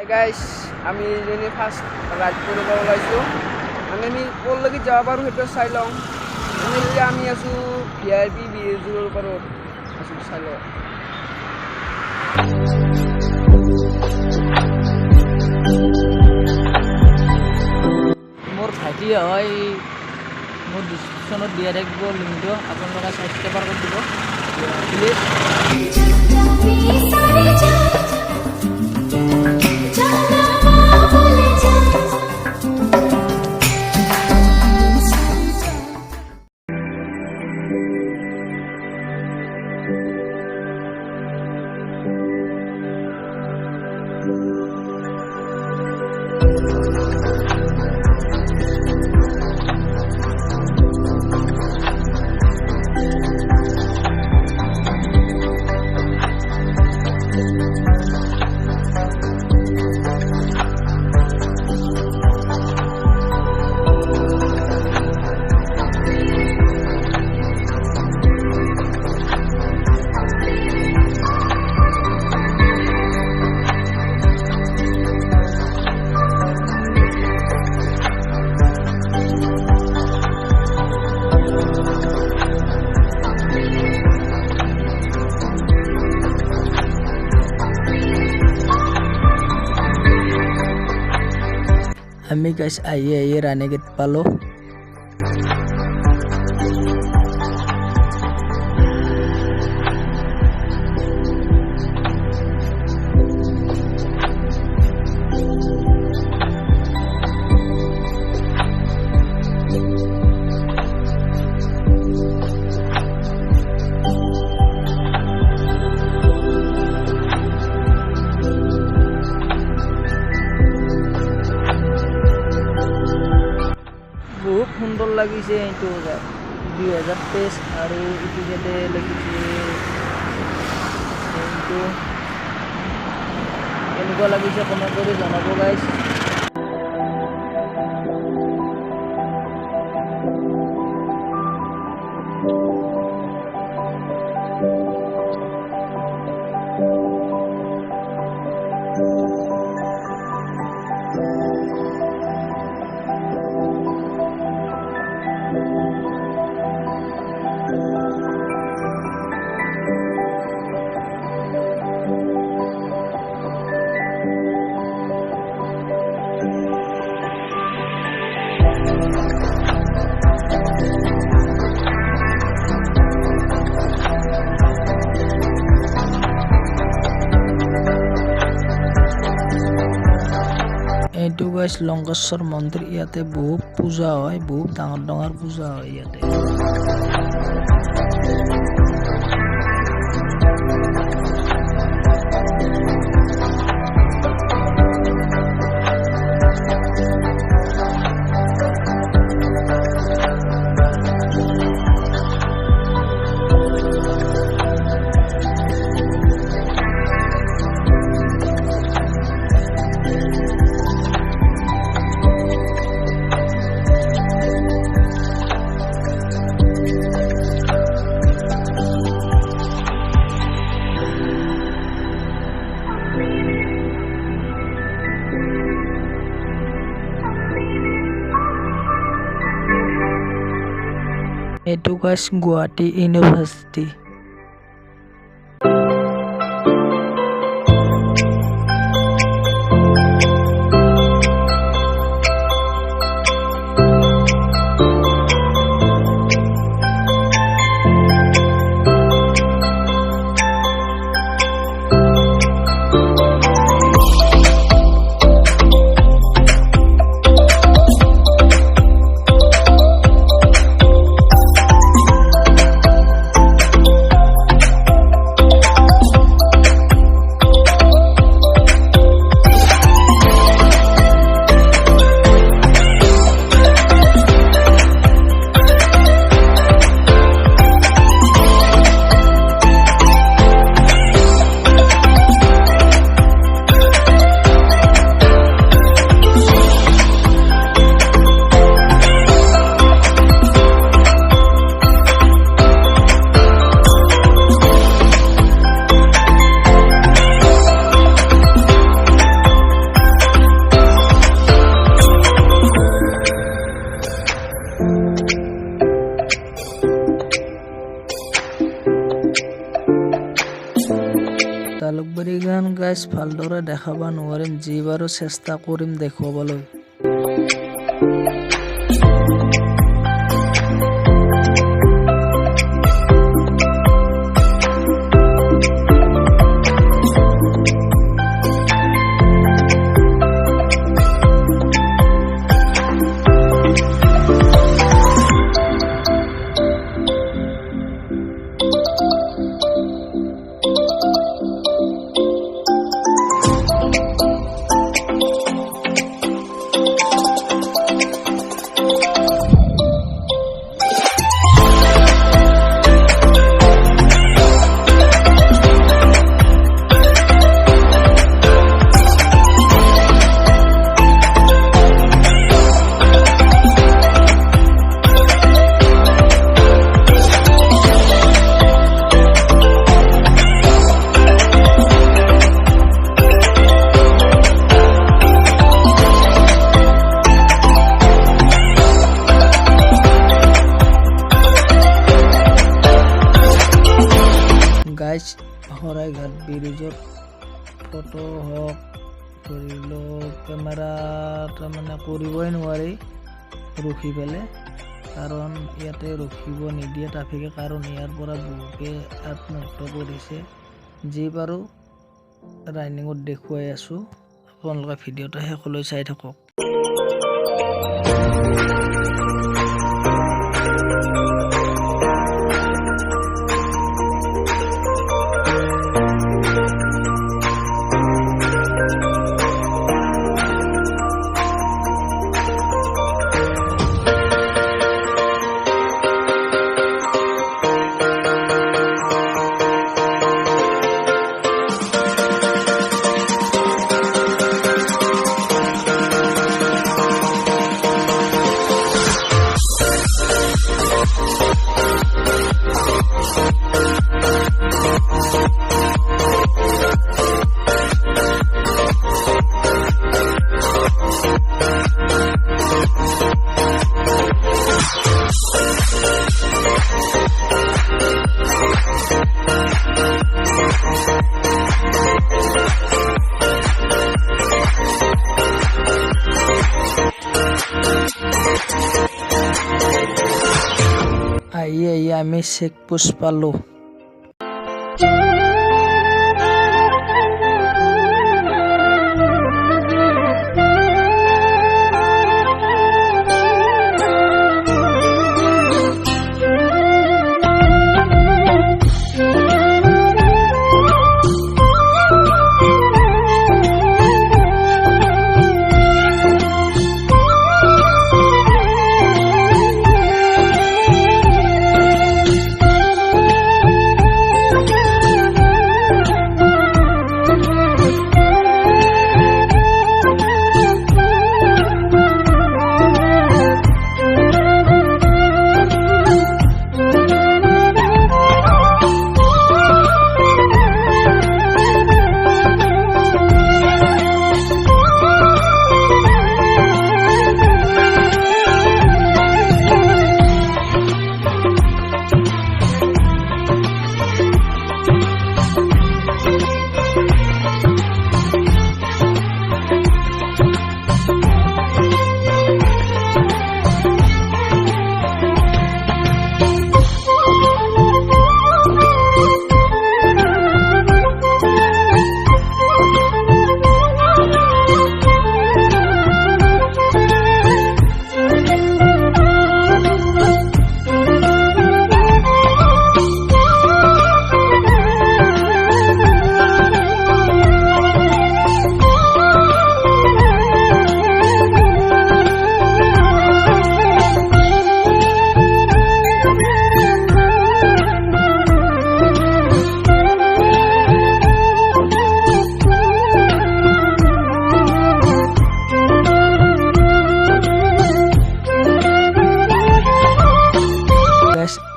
Hi guys, আমি যেনে first ride কৰে ওলাইছো আমি কলকি যাব পাৰো হেটো চাই লওঁ এতিয়া আমি আছো ভিআইপি বিজুৰ ওপৰত আছো চাই লওঁ মোৰ ভাইটি হয় মোৰ ডিসক্ৰিপশনত দিয়া থাকিব লিংকটো আপোনালোকে সাবস্ক্ৰাইব কৰি দিব প্লিজ আমি গাইস আইয়ে ৰানেগেট পালো বহুত সুন্দৰ লাগিছে এইটো 2023 আৰু ইটিকেটে লাগিছে এইটো কেনেকুৱা লাগিছে কমেন্ট কৰি জনাব গাইস এইটো গাইস লংকেশ্বৰ মন্দিৰ ইয়াতে বহুত পূজা হয় বহুত ডাঙৰ পূজা হয় ইয়াতে এইটো গাইস গুৱাহাটী ইউনিভাৰ্চিটি গাইজ ভালদৰে দেখাব নোৱাৰিম, যি বাৰু চেষ্টা কৰিম দেখুৱাবলৈ। গাইজ শৰাইঘাট ব্ৰিজৰ ফটো হওক ধৰি লওক কেমেৰা তাৰমানে কৰিবই নোৱাৰি ৰখি পেলাই, কাৰণ ইয়াতে ৰখিব নিদিয়ে ট্ৰাফিকে, কাৰণ ইয়াৰ পৰা বহুতে আত্মহত্যা কৰিছে। যি পাৰোঁ ৰানিঙত দেখুৱাই আছোঁ, আপোনালোকে ভিডিঅ'টো শেষলৈ চাই থাকক। আহি আমি চেকপোষ্ট পালোঁ।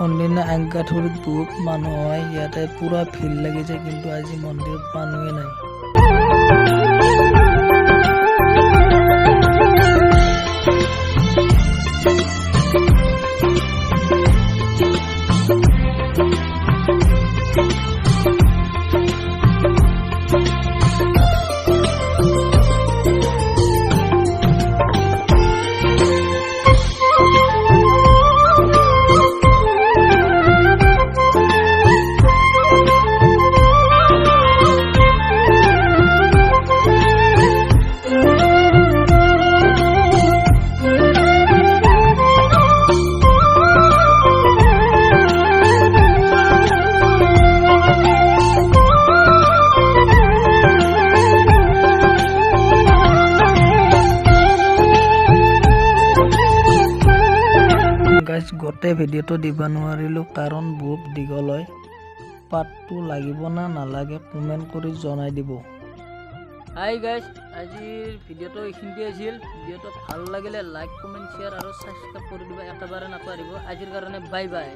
অন্যান্য আংকাথুৰিত বহুত মানুহ হয়, ইয়াতে পুৰা ভিৰ লাগি যায়, কিন্তু আজি মন্দিৰত মানুহে নাই। ভিডিঅ'টো দিব নোৱাৰিলোঁ কাৰণ বহুত দীঘল হয়। পাৰ্টটো লাগিব না নালাগে কমেণ্ট কৰি জনাই দিব। হাই গাইজ, আজিৰ ভিডিঅ'টো এইখিনিতে আছিল। ভিডিঅ'টো ভাল লাগিলে লাইক কমেণ্ট শ্বেয়াৰ আৰু ছাবস্ক্ৰাইব কৰি দিব একেবাৰে নাপাহৰিব। আজিৰ কাৰণে বাই বাই।